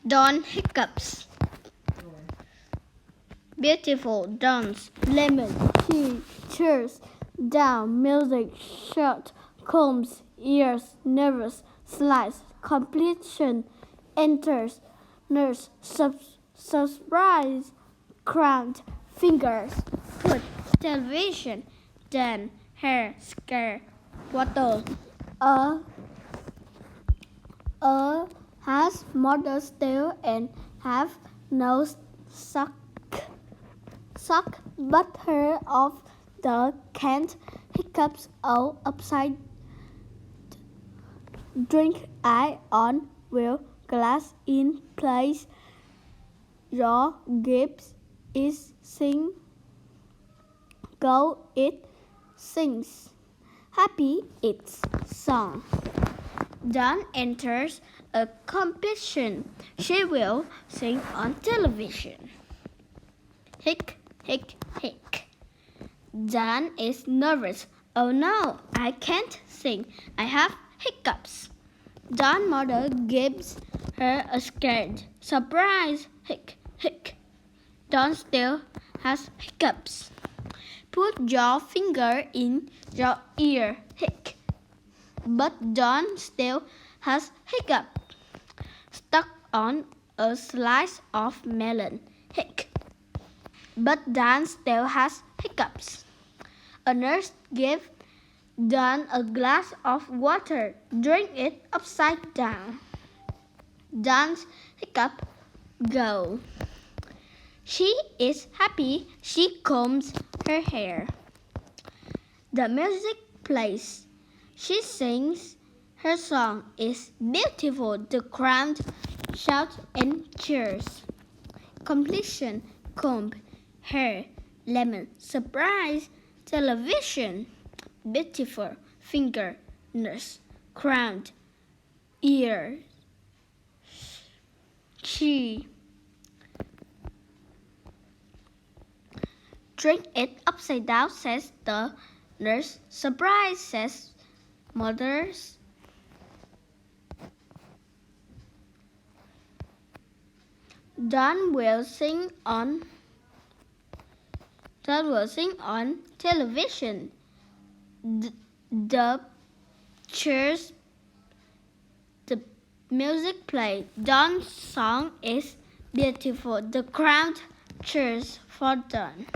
Don hiccups. Beautiful dance, lemon, tea, cheers, down, music, shirt, combs, ears, nervous, slice, completion, enters, nurse, surprise, crowned, fingers, foot, television, then, hair, scare, water, a has mother's tail and have nose suck, but her of the can't hiccups all upside. Drink eye on wheel glass in place. Your gives is sing. Go it sings. Happy it's song. Dawn enters a competition. She will sing on television. Hic, hic, hic. Dawn is nervous. Oh no, I can't sing. I have hiccups. Dawn's mother gives her a scared surprise. Hic, hic. Dawn still has hiccups. Put your finger in your ear. Hic. But Dawn still has hiccup stuck on a slice of melon. Hic. But Dawn still has hiccups. A nurse gave Dawn a glass of water. Drink it upside down. Dawn's hiccup go. She is happy. She combs her hair. The music plays. She sings. Her song is beautiful. The crowd shouts and cheers. Completion, comb, hair, lemon, surprise, television, beautiful, finger, nurse, crown, ear, she. Drink it upside down, says the nurse. Surprise, says mothers. Dawn will sing on television. The cheers, the music play. Dawn's song is beautiful. The crowd cheers for Dawn.